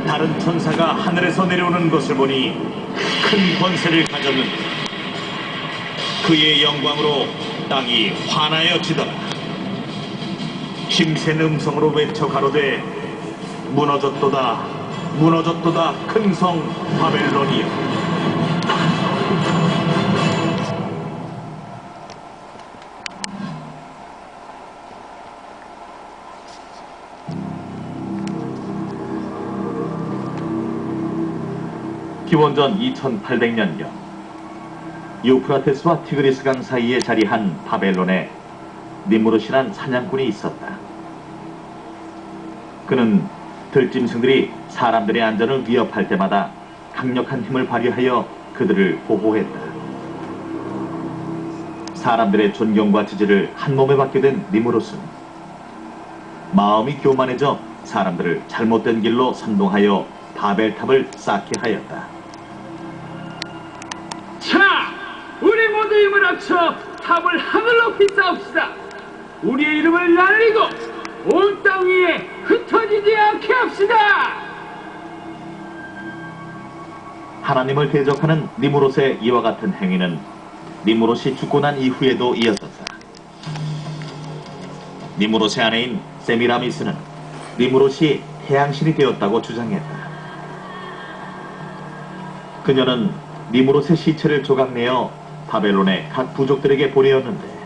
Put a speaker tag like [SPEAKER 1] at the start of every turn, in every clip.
[SPEAKER 1] 다른 천사가 하늘에서 내려오는 것을 보니 큰 권세를 가졌는데 그의 영광으로 땅이 환하여지더라. 힘센 음성으로 외쳐 가로되 무너졌도다 무너졌도다 큰 성 바벨론이여. 기원전 2800년경 유프라테스와 티그리스강 사이에 자리한 바벨론에 니무롯이란 사냥꾼이 있었다. 그는 들짐승들이 사람들의 안전을 위협할 때마다 강력한 힘을 발휘하여 그들을 보호했다. 사람들의 존경과 지지를 한몸에 받게 된 니무롯은 마음이 교만해져 사람들을 잘못된 길로 선동하여 바벨탑을 쌓게 하였다.
[SPEAKER 2] 자, 우리 모두 힘을 합쳐 탑을 하늘 높이 쌓읍시다. 우리의 이름을 날리고 온 땅 위에 흩어지지 않게 합시다.
[SPEAKER 1] 하나님을 대적하는 니무롯의 이와 같은 행위는 니무롯이 죽고 난 이후에도 이어졌다. 니무롯의 아내인 세미라미스는 니무롯이 태양신이 되었다고 주장했다. 그녀는 니무롯의 시체를 조각내어 바벨론의 각 부족들에게 보내었는데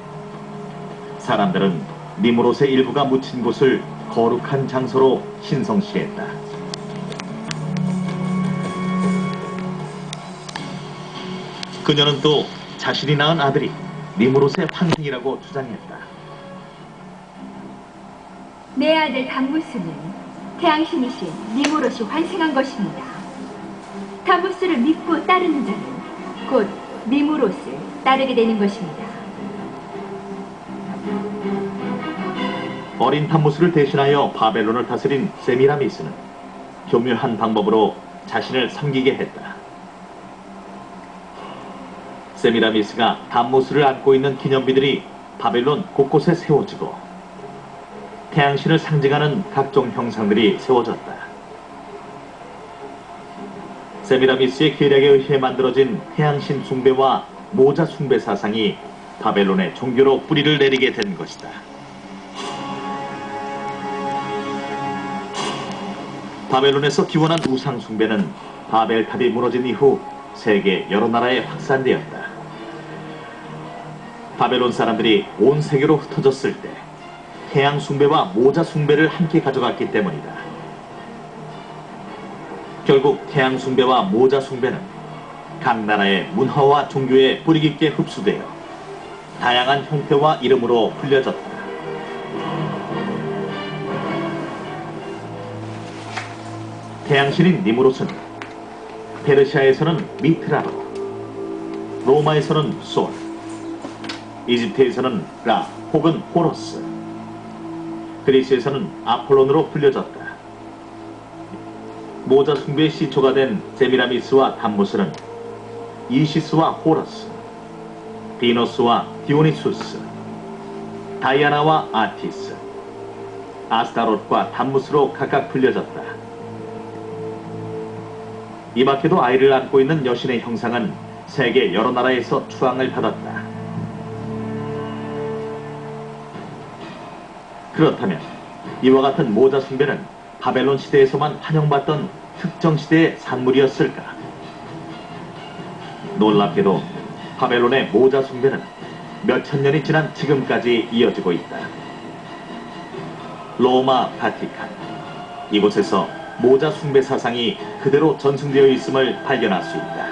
[SPEAKER 1] 사람들은 니무롯의 일부가 묻힌 곳을 거룩한 장소로 신성시했다. 그녀는 또 자신이 낳은 아들이 니무롯의 환생이라고 주장했다.
[SPEAKER 3] 내 아들 담무스는 태양신이신 니무롯이 환생한 것입니다. 담무스를 믿고 따르는 자는 곧 니무롯을 따르게 되는 것입니다.
[SPEAKER 1] 어린 담무스를 대신하여 바벨론을 다스린 세미라미스는 교묘한 방법으로 자신을 섬기게 했다. 세미라미스가 담무스를 안고 있는 기념비들이 바벨론 곳곳에 세워지고 태양신을 상징하는 각종 형상들이 세워졌다. 세미라미스의 계략에 의해 만들어진 태양신 숭배와 모자 숭배 사상이 바벨론의 종교로 뿌리를 내리게 된 것이다. 바벨론에서 기원한 우상 숭배는 바벨탑이 무너진 이후 세계 여러 나라에 확산되었다. 바벨론 사람들이 온 세계로 흩어졌을 때 태양 숭배와 모자 숭배를 함께 가져갔기 때문이다. 결국 태양 숭배와 모자 숭배는 각 나라의 문화와 종교에 뿌리 깊게 흡수되어 다양한 형태와 이름으로 불려졌다. 태양신인 니무롯은 페르시아에서는 미트라로, 로마에서는 솔, 이집트에서는 라 혹은 호러스, 그리스에서는 아폴론으로 불려졌다. 모자 숭배의 시초가 된 세미라미스와 담무스는 이시스와 호러스, 비너스와 디오니수스, 다이아나와 아티스, 아스타롯과 담무스로 각각 불려졌다. 이 밖에도 아이를 안고 있는 여신의 형상은 세계 여러 나라에서 추앙을 받았다. 그렇다면 이와 같은 모자 숭배는 바벨론 시대에서만 환영받던 특정 시대의 산물이었을까? 놀랍게도 바벨론의 모자 숭배는 몇천 년이 지난 지금까지 이어지고 있다. 로마 바티칸, 이곳에서 모자 숭배 사상이 그대로 전승되어 있음을 발견할 수 있다.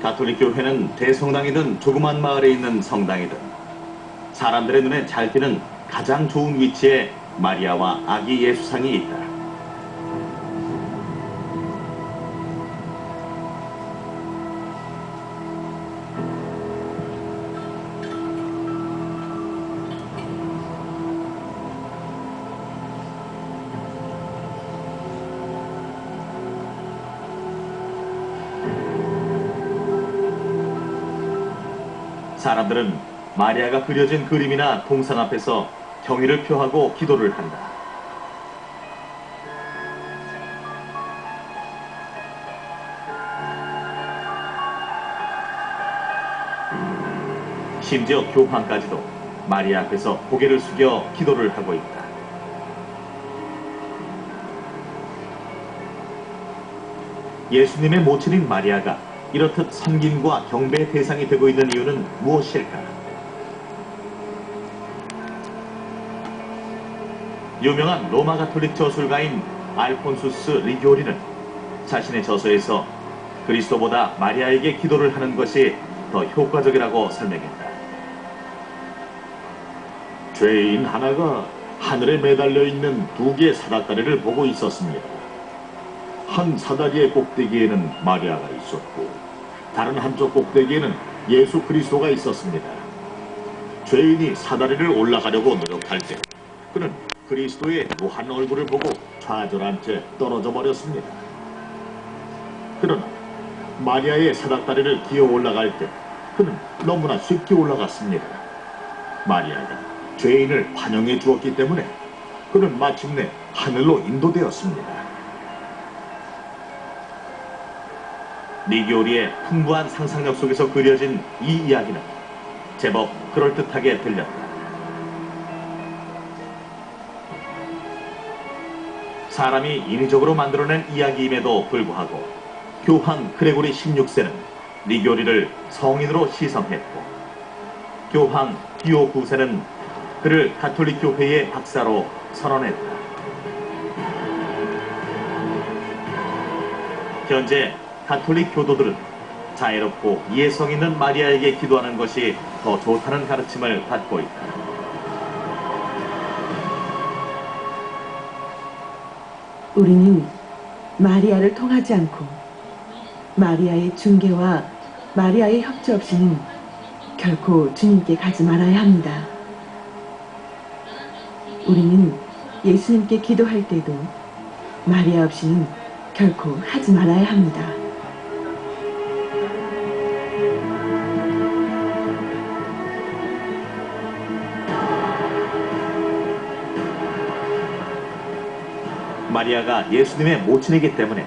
[SPEAKER 1] 가톨릭 교회는 대성당이든 조그만 마을에 있는 성당이든 사람들의 눈에 잘 띄는 가장 좋은 위치에 마리아와 아기 예수상이 있다. 사람들은 마리아가 그려진 그림이나 동상 앞에서 경의를 표하고 기도를 한다. 심지어 교황까지도 마리아 앞에서 고개를 숙여 기도를 하고 있다. 예수님의 모친인 마리아가 이렇듯 섬김과 경배의 대상이 되고 있는 이유는 무엇일까? 유명한 로마 가톨릭 저술가인 알폰수스 리교리는 자신의 저서에서 그리스도보다 마리아에게 기도를 하는 것이 더 효과적이라고 설명했다.
[SPEAKER 4] 죄인 하나가 하늘에 매달려 있는 두 개의 사닥다리를 보고 있었습니다. 한 사다리의 꼭대기에는 마리아가 있었고 다른 한쪽 꼭대기에는 예수 그리스도가 있었습니다. 죄인이 사다리를 올라가려고 노력할 때 그는 그리스도의 무한 얼굴을 보고 좌절한 채 떨어져 버렸습니다. 그러나 마리아의 사닥다리를 기어 올라갈 때 그는 너무나 쉽게 올라갔습니다. 마리아가 죄인을 환영해 주었기 때문에 그는 마침내 하늘로 인도되었습니다.
[SPEAKER 1] 리교리의 풍부한 상상력 속에서 그려진 이 이야기는 제법 그럴듯하게 들렸다. 사람이 인위적으로 만들어낸 이야기임에도 불구하고 교황 그레고리 16세는 리교리를 성인으로 시성했고 교황 디오 9세는 그를 가톨릭 교회의 박사로 선언했다. 현재 가톨릭 교도들은 자애롭고 이해성 있는 마리아에게 기도하는 것이 더 좋다는 가르침을 받고 있다.
[SPEAKER 5] 우리는 마리아를 통하지 않고 마리아의 중개와 마리아의 협조 없이는 결코 주님께 가지 말아야 합니다. 우리는 예수님께 기도할 때도 마리아 없이는 결코 하지 말아야 합니다.
[SPEAKER 1] 마리아가 예수님의 모친이기 때문에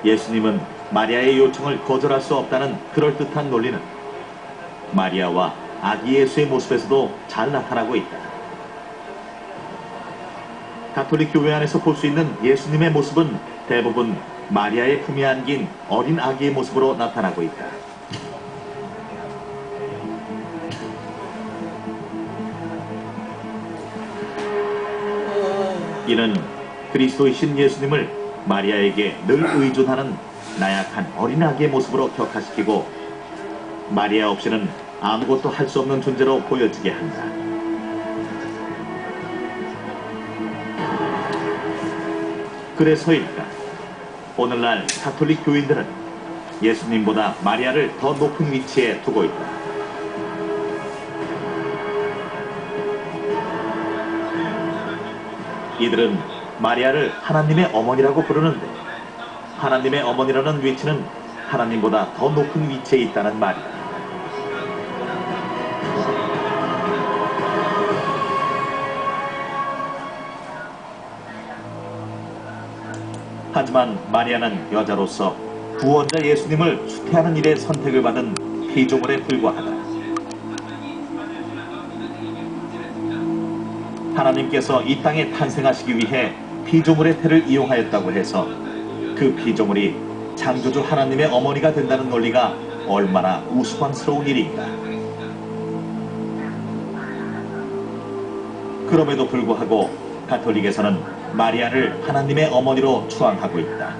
[SPEAKER 1] 예수님은 마리아의 요청을 거절할 수 없다는 그럴듯한 논리는 마리아와 아기 예수의 모습에서도 잘 나타나고 있다. 가톨릭 교회 안에서 볼 수 있는 예수님의 모습은 대부분 마리아의 품에 안긴 어린 아기의 모습으로 나타나고 있다. 이는 그리스도이신 예수님을 마리아에게 늘 의존하는 나약한 어린 아기의 모습으로 격화시키고 마리아 없이는 아무것도 할 수 없는 존재로 보여지게 한다. 그래서일까 오늘날 가톨릭 교인들은 예수님보다 마리아를 더 높은 위치에 두고 있다. 이들은 마리아를 하나님의 어머니라고 부르는데 하나님의 어머니라는 위치는 하나님보다 더 높은 위치에 있다는 말이다. 하지만 마리아는 여자로서 구원자 예수님을 수태하는 일에 선택을 받은 피조물에 불과하다. 하나님께서 이 땅에 탄생하시기 위해 피조물의 태를 이용하였다고 해서 그 피조물이 창조주 하나님의 어머니가 된다는 논리가 얼마나 우스꽝스러운 일인가. 그럼에도 불구하고 가톨릭에서는 마리아를 하나님의 어머니로 추앙하고 있다.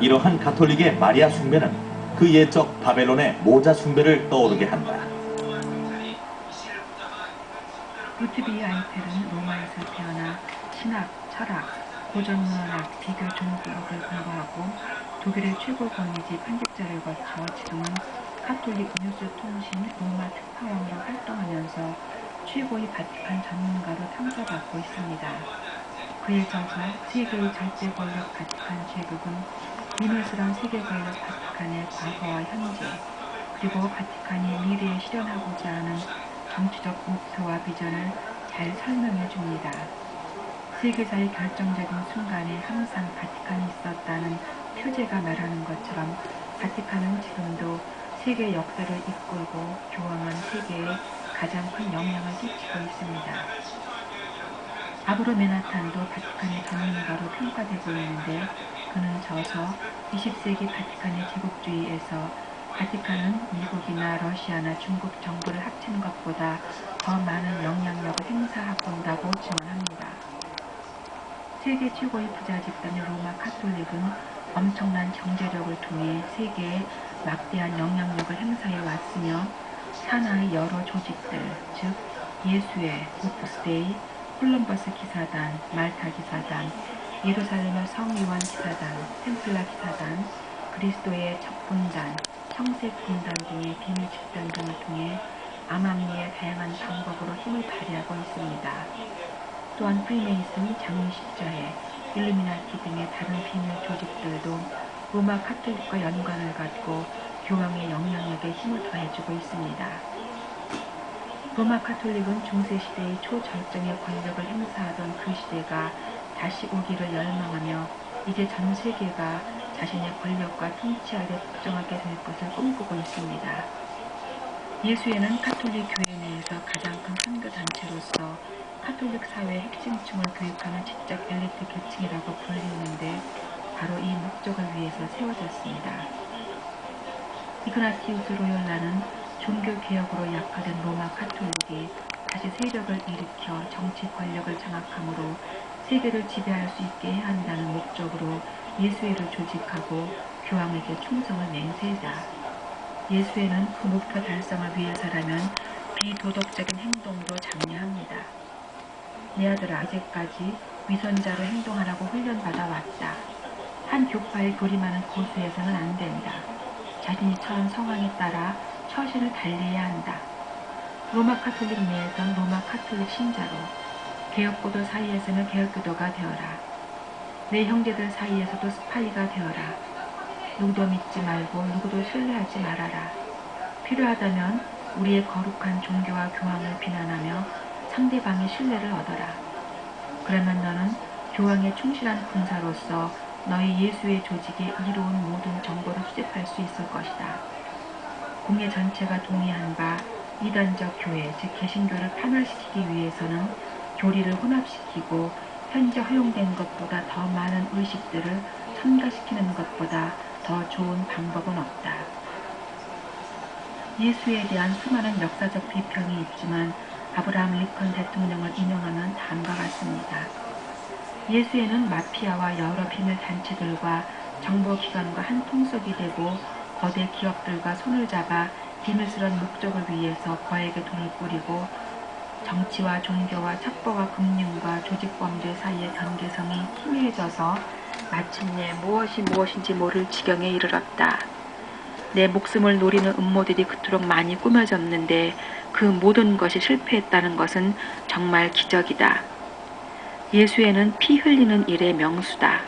[SPEAKER 1] 이러한 가톨릭의 마리아 숭배는 그 옛적 바벨론의 모자 숭배를 떠오르게 한다.
[SPEAKER 6] 루트비아 아이텔은 로마에서 태어나 신학, 철학, 고전문학, 비교 종교학을 공부하고 독일의 최고 권위지 편집자를 거쳐 지금은 카톨릭 뉴스 통신 로마 특파원으로 활동하면서 최고의 바티칸 전문가로 탐사받고 있습니다. 그에 있어서 세계의 절대 권력 바티칸 제국은 비밀스러운 세계 권력 바티칸의 과거와 현재, 그리고 바티칸이 미래에 실현하고자 하는 정치적 목표와 비전을 잘 설명해 줍니다. 세계사의 결정적인 순간에 항상 바티칸이 있었다는 표제가 말하는 것처럼 바티칸은 지금도 세계 역사를 이끌고 교황은 세계에 가장 큰 영향을 끼치고 있습니다. 아브로 메나탄도 바티칸의 전문가로 평가되고 있는데 그는 저서 20세기 바티칸의 제국주의에서 바티칸은 미국이나 러시아나 중국 정부를 합친 것보다 더 많은 영향력을 행사하고 온다고 증언합니다. 세계 최고의 부자 집단인 로마 카톨릭은 엄청난 경제력을 통해 세계에 막대한 영향력을 행사해 왔으며 산하의 여러 조직들, 즉 예수회, 오프스데이, 콜럼버스 기사단, 말타 기사단, 예루살렘의 성요한 기사단, 템플라 기사단, 그리스도의 첩분단, 청색분단 등의 비밀 집단 등을 통해 암암리의 다양한 방법으로 힘을 발휘하고 있습니다. 또한 프리메이슨, 장미십자회, 일루미나티 등의 다른 비밀 조직들도 로마 카톨릭과 연관을 갖고 교황의 영향력에 힘을 더해주고 있습니다. 로마 카톨릭은 중세시대의 초절정의 권력을 행사하던 그 시대가 다시 오기를 열망하며 이제 전 세계가 자신의 권력과 통치 아래 복종하게 될 것을 꿈꾸고 있습니다. 예수회는 카톨릭 교회 내에서 가장 큰 선교단체로서 카톨릭 사회의 핵심층을 교육하는 지적 엘리트 계층이라고 불리우는데 바로 이 목적을 위해서 세워졌습니다. 이그나티우스 로욜라는 종교개혁으로 약화된 로마 카톨릭이 다시 세력을 일으켜 정치 권력을 장악함으로 세계를 지배할 수 있게 해야 한다는 목적으로 예수회를 조직하고 교황에게 충성을 맹세하자. 예수회는 그 목표 달성을 위해서라면 비도덕적인 행동도 장려합니다. 내 아들아, 이제까지 위선자로 행동하라고 훈련받아 왔다. 한 교파에 교리많은 고수해서는 안 된다. 자신이 처한 상황에 따라 처신을 달리해야 한다. 로마 카톨릭 내에선 로마 카톨릭 신자로, 개혁교도 사이에서는 개혁교도가 되어라. 내 형제들 사이에서도 스파이가 되어라. 누구도 믿지 말고 누구도 신뢰하지 말아라. 필요하다면 우리의 거룩한 종교와 교황을 비난하며 상대방의 신뢰를 얻어라. 그러면 너는 교황의 충실한 군사로서 너희 예수의 조직에 이로운 모든 정보를 수집할 수 있을 것이다. 공예 전체가 동의한 바 이단적 교회, 즉 개신교를 파멸시키기 위해서는 교리를 혼합시키고 현재 허용된 것보다 더 많은 의식들을 첨가시키는 것보다 더 좋은 방법은 없다. 예수에 대한 수많은 역사적 비평이 있지만 아브라함 리컨 대통령을 인용하면 다음과 같습니다. 예수에는 마피아와 여러 비밀 단체들과 정보기관과 한 통속이 되고 거대 기업들과 손을 잡아 비밀스러운 목적을 위해서 거액의 돈을 뿌리고 정치와 종교와 첩보와 금융과 조직범죄 사이의 경계성이 희미해져서 마침내 무엇이 무엇인지 모를 지경에 이르렀다. 내 목숨을 노리는 음모들이 그토록 많이 꾸며졌는데 그 모든 것이 실패했다는 것은 정말 기적이다. 예수에는 피 흘리는 일의 명수다.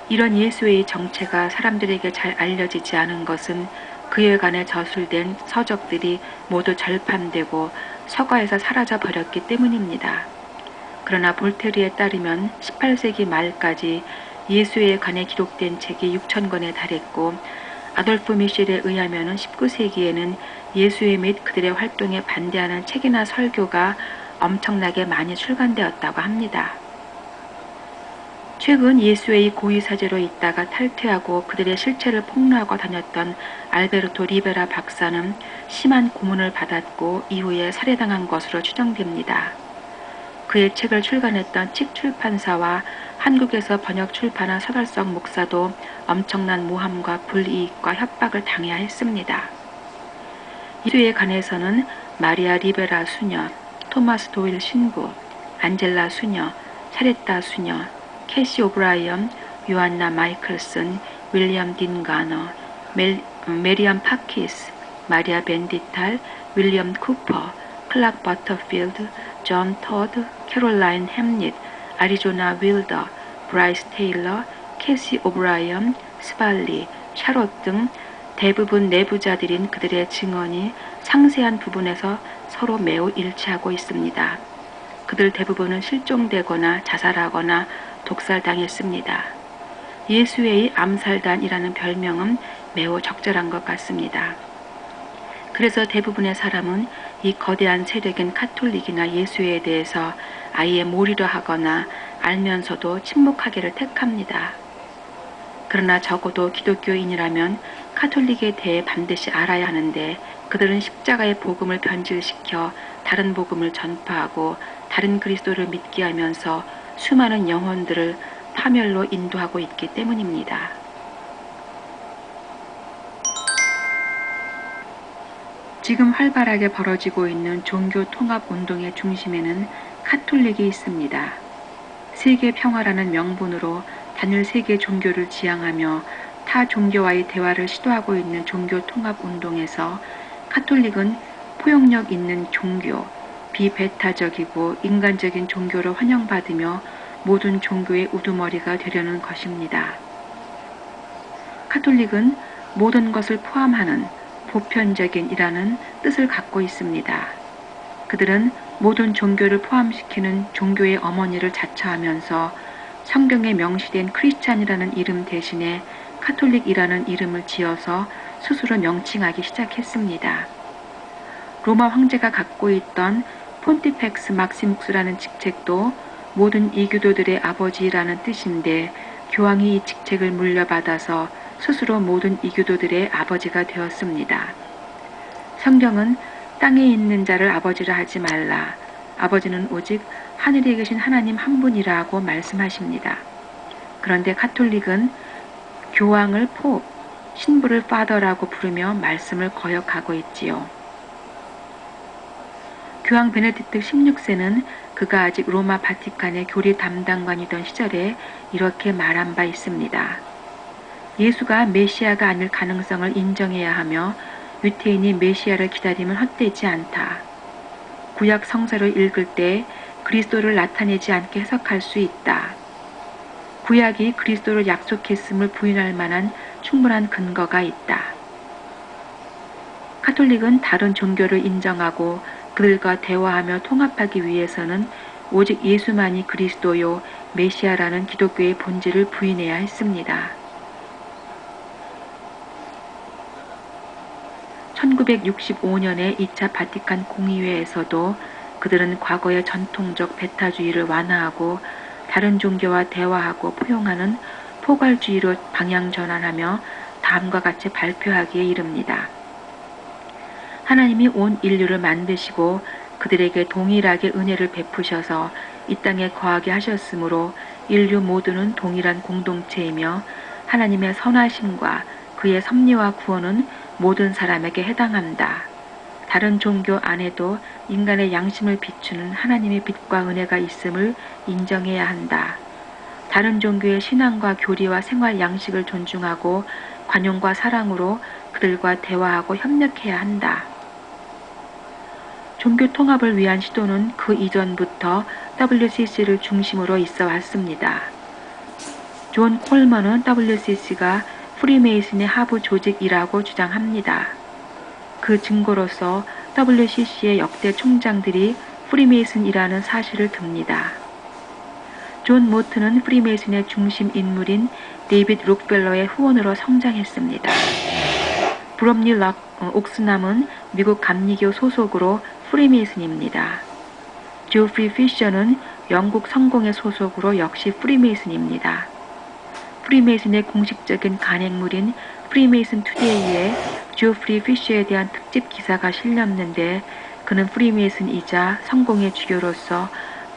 [SPEAKER 6] 이런 예수의 정체가 사람들에게 잘 알려지지 않은 것은 그에 관해 저술된 서적들이 모두 절판되고 서가에서 사라져버렸기 때문입니다. 그러나 볼테르에 따르면 18세기 말까지 예수에 관해 기록된 책이 6,000권에 달했고 아돌프 미셸에 의하면 19세기에는 예수회 및 그들의 활동에 반대하는 책이나 설교가 엄청나게 많이 출간되었다고 합니다. 최근 예수회의 고위 사제로 있다가 탈퇴하고 그들의 실체를 폭로하고 다녔던 알베르토 리베라 박사는 심한 고문을 받았고 이후에 살해당한 것으로 추정됩니다. 그의 책을 출간했던 칙 출판사와 한국에서 번역 출판한 서달성 목사도 엄청난 모함과 불이익과 협박을 당해야 했습니다. 예수에 관해서는 마리아 리베라 수녀, 토마스 도일 신부, 안젤라 수녀, 샤레타 수녀, 캐시 오브라이언, 요한나 마이클슨, 윌리엄 딘 가너, 메리엄 파키스, 마리아 벤디탈, 윌리엄 쿠퍼, 클락 버터필드, 존 토드, 캐롤라인 햄릿, 아리조나 윌더, 브라이스 테일러, 캐시 오브라이언, 스발리, 샤롯 등 대부분 내부자들인 그들의 증언이 상세한 부분에서 서로 매우 일치하고 있습니다. 그들 대부분은 실종되거나 자살하거나 독살당했습니다. 예수의 암살단이라는 별명은 매우 적절한 것 같습니다. 그래서 대부분의 사람은 이 거대한 세력인 카톨릭이나 예수에 대해서 아예 몰이려 하거나 알면서도 침묵하기를 택합니다. 그러나 적어도 기독교인이라면 카톨릭에 대해 반드시 알아야 하는데 그들은 십자가의 복음을 변질시켜 다른 복음을 전파하고 다른 그리스도를 믿게 하면서 수많은 영혼들을 파멸로 인도하고 있기 때문입니다. 지금 활발하게 벌어지고 있는 종교 통합 운동의 중심에는 카톨릭이 있습니다. 세계 평화라는 명분으로 단일 세계 종교를 지향하며 타 종교와의 대화를 시도하고 있는 종교 통합 운동에서 카톨릭은 포용력 있는 종교, 비배타적이고 인간적인 종교를 환영받으며 모든 종교의 우두머리가 되려는 것입니다. 카톨릭은 모든 것을 포함하는 보편적인이라는 뜻을 갖고 있습니다. 그들은 모든 종교를 포함시키는 종교의 어머니를 자처하면서 성경에 명시된 크리스찬이라는 이름 대신에 카톨릭이라는 이름을 지어서 스스로 명칭하기 시작했습니다. 로마 황제가 갖고 있던 폰티펙스 막시묵스라는 직책도 모든 이교도들의 아버지라는 뜻인데 교황이 이 직책을 물려받아서 스스로 모든 이교도들의 아버지가 되었습니다. 성경은 땅에 있는 자를 아버지라 하지 말라. 아버지는 오직 하늘에 계신 하나님 한 분이라고 말씀하십니다. 그런데 카톨릭은 교황을 포, 신부를 파더라고 부르며 말씀을 거역하고 있지요. 교황 베네딕트 16세는 그가 아직 로마 바티칸의 교리 담당관이던 시절에 이렇게 말한 바 있습니다. 예수가 메시아가 아닐 가능성을 인정해야 하며 유태인이 메시아를 기다리면 헛되지 않다. 구약 성서를 읽을 때 그리스도를 나타내지 않게 해석할 수 있다. 구약이 그리스도를 약속했음을 부인할 만한 충분한 근거가 있다. 카톨릭은 다른 종교를 인정하고 그들과 대화하며 통합하기 위해서는 오직 예수만이 그리스도요 메시아라는 기독교의 본질을 부인해야 했습니다. 1965년에 2차 바티칸 공의회에서도 그들은 과거의 전통적 배타주의를 완화하고 다른 종교와 대화하고 포용하는 포괄주의로 방향 전환하며 다음과 같이 발표하기에 이릅니다. 하나님이 온 인류를 만드시고 그들에게 동일하게 은혜를 베푸셔서 이 땅에 거하게 하셨으므로 인류 모두는 동일한 공동체이며 하나님의 선하심과 그의 섭리와 구원은 모든 사람에게 해당한다. 다른 종교 안에도 인간의 양심을 비추는 하나님의 빛과 은혜가 있음을 인정해야 한다. 다른 종교의 신앙과 교리와 생활 양식을 존중하고 관용과 사랑으로 그들과 대화하고 협력해야 한다. 종교 통합을 위한 시도는 그 이전부터 WCC를 중심으로 있어 왔습니다. 존 콜먼은 WCC가 프리메이슨의 하부 조직이라고 주장합니다. 그 증거로서 WCC의 역대 총장들이 프리메이슨이라는 사실을 듭니다. 존 모트는 프리메이슨의 중심 인물인 데이빗 록펠러의 후원으로 성장했습니다. 브롬리 옥스남은 미국 감리교 소속으로 프리메이슨입니다. 조프리 피셔는 영국 성공의 소속으로 역시 프리메이슨입니다. 프리메이슨의 공식적인 간행물인 프리메이슨 투데이에 조프리 피셔에 대한 특집 기사가 실렸는데 그는 프리메이슨이자 성공의 주교로서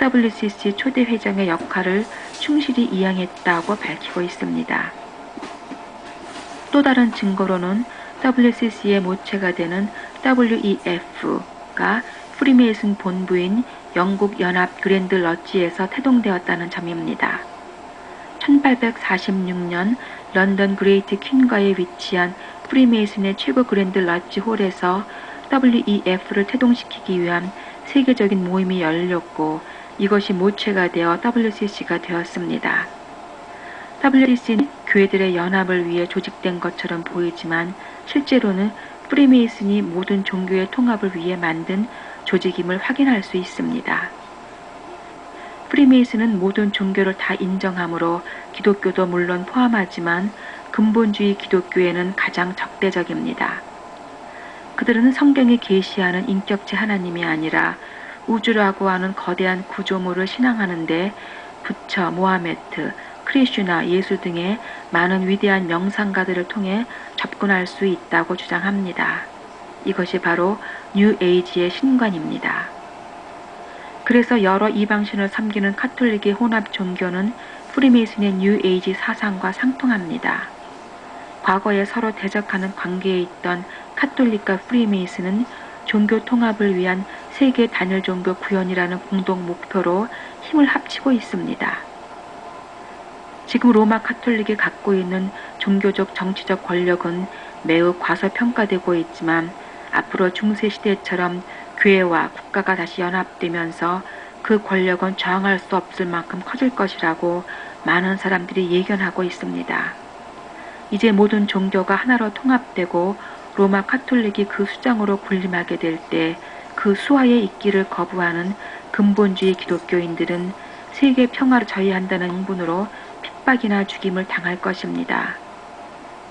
[SPEAKER 6] WCC 초대 회장의 역할을 충실히 이행했다고 밝히고 있습니다. 또 다른 증거로는 WCC의 모체가 되는 WEF가 프리메이슨 본부인 영국 연합 그랜드 러지에서 태동되었다는 점입니다. 1846년 런던 그레이트 퀸가에 위치한 프리메이슨의 최고 그랜드 러지 홀에서 WEF를 태동시키기 위한 세계적인 모임이 열렸고 이것이 모체가 되어 WCC가 되었습니다. WCC는 교회들의 연합을 위해 조직된 것처럼 보이지만 실제로는 프리메이슨이 모든 종교의 통합을 위해 만든 조직임을 확인할 수 있습니다. 프리메이슨은 모든 종교를 다 인정하므로 기독교도 물론 포함하지만 근본주의 기독교에는 가장 적대적입니다. 그들은 성경이 계시하는 인격체 하나님이 아니라 우주라고 하는 거대한 구조물을 신앙하는데 부처, 모하메트, 크리슈나, 예수 등의 많은 위대한 명상가들을 통해 접근할 수 있다고 주장합니다. 이것이 바로 뉴 에이지의 신관입니다. 그래서 여러 이방신을 섬기는 카톨릭의 혼합 종교는 프리메이슨의 뉴 에이지 사상과 상통합니다. 과거에 서로 대적하는 관계에 있던 카톨릭과 프리메이슨은 종교 통합을 위한 세계 단일 종교 구현이라는 공동 목표로 힘을 합치고 있습니다. 지금 로마 카톨릭이 갖고 있는 종교적 정치적 권력은 매우 과소평가되고 있지만 앞으로 중세시대처럼 교회와 국가가 다시 연합되면서 그 권력은 저항할 수 없을 만큼 커질 것이라고 많은 사람들이 예견하고 있습니다. 이제 모든 종교가 하나로 통합되고 로마 카톨릭이 그 수장으로 군림하게 될 때 그 수하에 있기를 거부하는 근본주의 기독교인들은 세계 평화를 저해한다는 명분으로 핍박이나 죽임을 당할 것입니다.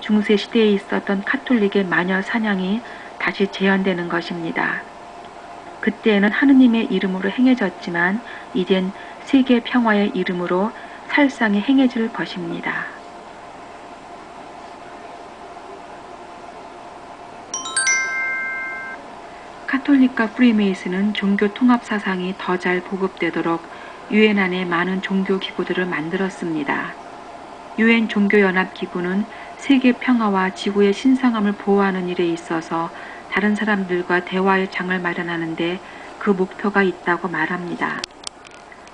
[SPEAKER 6] 중세시대에 있었던 카톨릭의 마녀 사냥이 다시 재현되는 것입니다. 그때에는 하느님의 이름으로 행해졌지만 이젠 세계 평화의 이름으로 살상이 행해질 것입니다. 카톨릭과 프리메이슨은 종교 통합 사상이 더 잘 보급되도록 유엔 안에 많은 종교 기구들을 만들었습니다. 유엔 종교연합기구는 세계 평화와 지구의 신성함을 보호하는 일에 있어서 다른 사람들과 대화의 장을 마련하는데 그 목표가 있다고 말합니다.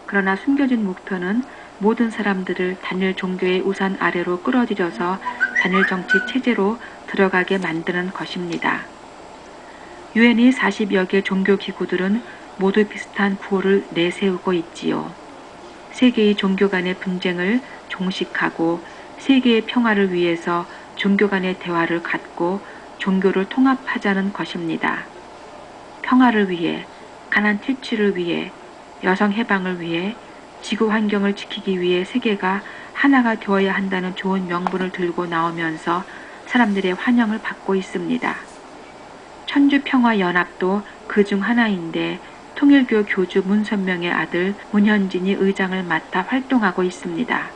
[SPEAKER 6] 그러나 숨겨진 목표는 모든 사람들을 단일 종교의 우산 아래로 끌어들여서 단일 정치 체제로 들어가게 만드는 것입니다. 유엔의 40여 개 종교기구들은 모두 비슷한 구호를 내세우고 있지요. 세계의 종교 간의 분쟁을 종식하고 세계의 평화를 위해서 종교 간의 대화를 갖고 종교를 통합하자는 것입니다. 평화를 위해, 가난 퇴치를 위해, 여성 해방을 위해, 지구 환경을 지키기 위해 세계가 하나가 되어야 한다는 좋은 명분을 들고 나오면서 사람들의 환영을 받고 있습니다. 천주평화연합도 그 중 하나인데 통일교 교주 문선명의 아들 문현진이 의장을 맡아 활동하고 있습니다.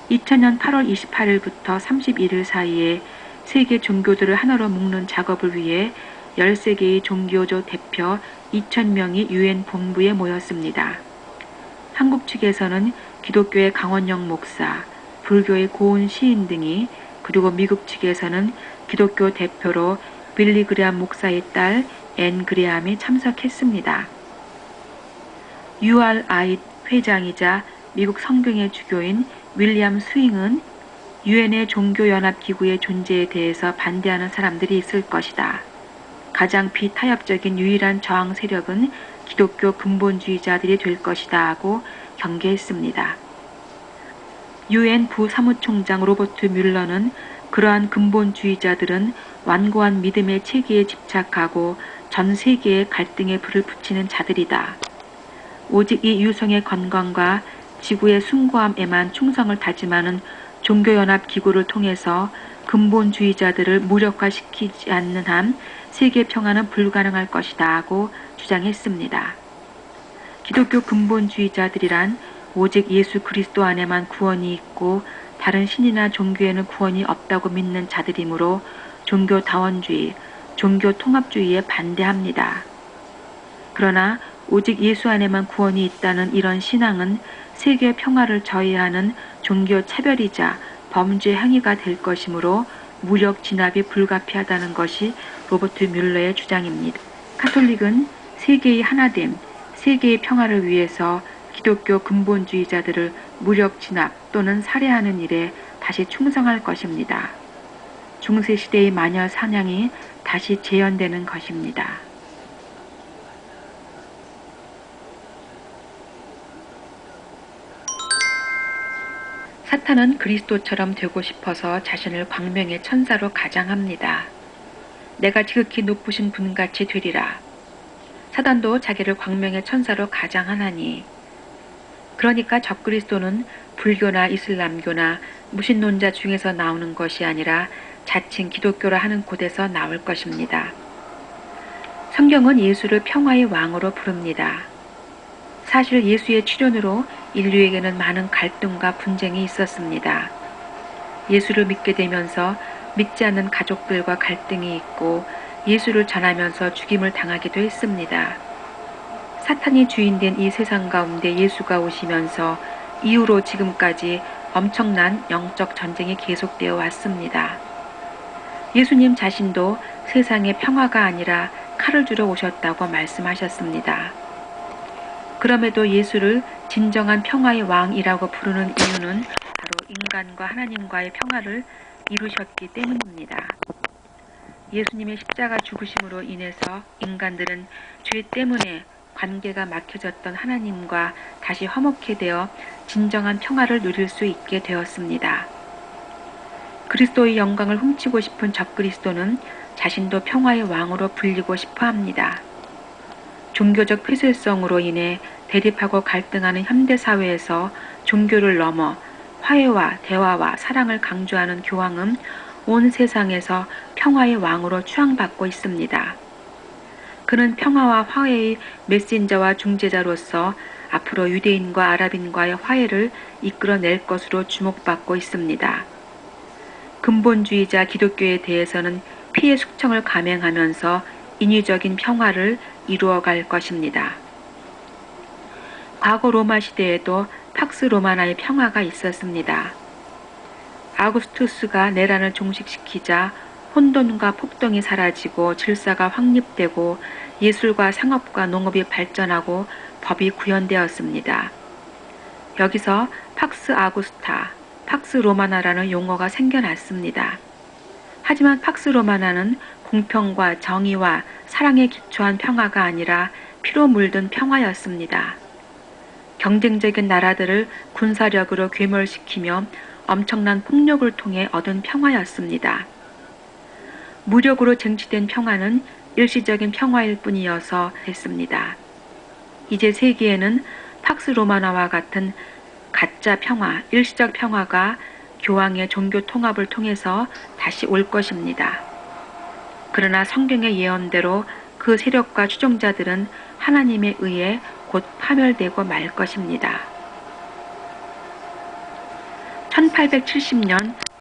[SPEAKER 6] 2000년 8월 28일부터 31일 사이에 세계 종교들을 하나로 묶는 작업을 위해 13개의 종교조 대표 2000명이 유엔 본부에 모였습니다. 한국 측에서는 기독교의 강원영 목사, 불교의 고은 시인 등이, 그리고 미국 측에서는 기독교 대표로 빌리 그레암 목사의 딸 앤 그레암이 참석했습니다. URI 회장이자 미국 성경의 주교인 윌리엄 스윙은 유엔의 종교연합기구의 존재에 대해서 반대하는 사람들이 있을 것이다. 가장 비타협적인 유일한 저항 세력은 기독교 근본주의자들이 될 것이다 하고 경계했습니다. 유엔 부사무총장 로버트 뮬러는 그러한 근본주의자들은 완고한 믿음의 체계에 집착하고 전 세계의 갈등에 불을 붙이는 자들이다. 오직 이 유성의 건강과 지구의 숭고함에만 충성을 다짐하는 종교연합기구를 통해서 근본주의자들을 무력화시키지 않는 한 세계 평화는 불가능할 것이다 하고 주장했습니다. 기독교 근본주의자들이란 오직 예수 그리스도 안에만 구원이 있고 다른 신이나 종교에는 구원이 없다고 믿는 자들이므로 종교다원주의, 종교통합주의에 반대합니다. 그러나 오직 예수 안에만 구원이 있다는 이런 신앙은 세계 평화를 저해하는 종교차별이자 범죄 행위가 될 것이므로 무력 진압이 불가피하다는 것이 로버트 뮬러의 주장입니다. 카톨릭은 세계의 하나됨, 세계의 평화를 위해서 기독교 근본주의자들을 무력 진압 또는 살해하는 일에 다시 충성할 것입니다. 중세시대의 마녀 사냥이 다시 재현되는 것입니다. 사탄은 그리스도처럼 되고 싶어서 자신을 광명의 천사로 가장합니다. 내가 지극히 높으신 분같이 되리라. 사단도 자기를 광명의 천사로 가장하나니, 그러니까 적그리스도는 불교나 이슬람교나 무신론자 중에서 나오는 것이 아니라 자칭 기독교라 하는 곳에서 나올 것입니다. 성경은 예수를 평화의 왕으로 부릅니다. 사실 예수의 출현으로 인류에게는 많은 갈등과 분쟁이 있었습니다. 예수를 믿게 되면서 믿지 않는 가족들과 갈등이 있고 예수를 전하면서 죽임을 당하기도 했습니다. 사탄이 주인된 이 세상 가운데 예수가 오시면서 이후로 지금까지 엄청난 영적 전쟁이 계속되어 왔습니다. 예수님 자신도 세상에 평화가 아니라 칼을 주러 오셨다고 말씀하셨습니다. 그럼에도 예수를 진정한 평화의 왕이라고 부르는 이유는 바로 인간과 하나님과의 평화를 이루셨기 때문입니다. 예수님의 십자가 죽으심으로 인해서 인간들은 죄 때문에 관계가 막혀졌던 하나님과 다시 화목해 되어 진정한 평화를 누릴 수 있게 되었습니다. 그리스도의 영광을 훔치고 싶은 적그리스도는 자신도 평화의 왕으로 불리고 싶어 합니다. 종교적 폐쇄성으로 인해 대립하고 갈등하는 현대사회에서 종교를 넘어 화해와 대화와 사랑을 강조하는 교황은 온 세상에서 평화의 왕으로 추앙받고 있습니다. 그는 평화와 화해의 메신저와 중재자로서 앞으로 유대인과 아랍인과의 화해를 이끌어낼 것으로 주목받고 있습니다. 근본주의자 기독교에 대해서는 피해 숙청을 감행하면서 인위적인 평화를 이루어갈 것입니다. 과거 로마 시대에도 팍스 로마나의 평화가 있었습니다. 아구스투스가 내란을 종식시키자 혼돈과 폭동이 사라지고 질서가 확립되고 예술과 상업과 농업이 발전하고 법이 구현되었습니다. 여기서 팍스 아구스타, 팍스 로마나라는 용어가 생겨났습니다. 하지만 팍스 로마나는 공평과 정의와 사랑에 기초한 평화가 아니라 피로 물든 평화였습니다. 경쟁적인 나라들을 군사력으로 괴멸시키며 엄청난 폭력을 통해 얻은 평화였습니다. 무력으로 쟁취된 평화는 일시적인 평화일 뿐이어서 됐습니다. 이제 세계에는 팍스 로마나와 같은 가짜 평화, 일시적 평화가 교황의 종교 통합을 통해서 다시 올 것입니다. 그러나 성경의 예언대로 그 세력과 추종자들은 하나님에 의해 곧 파멸되고 말 것입니다. 1870년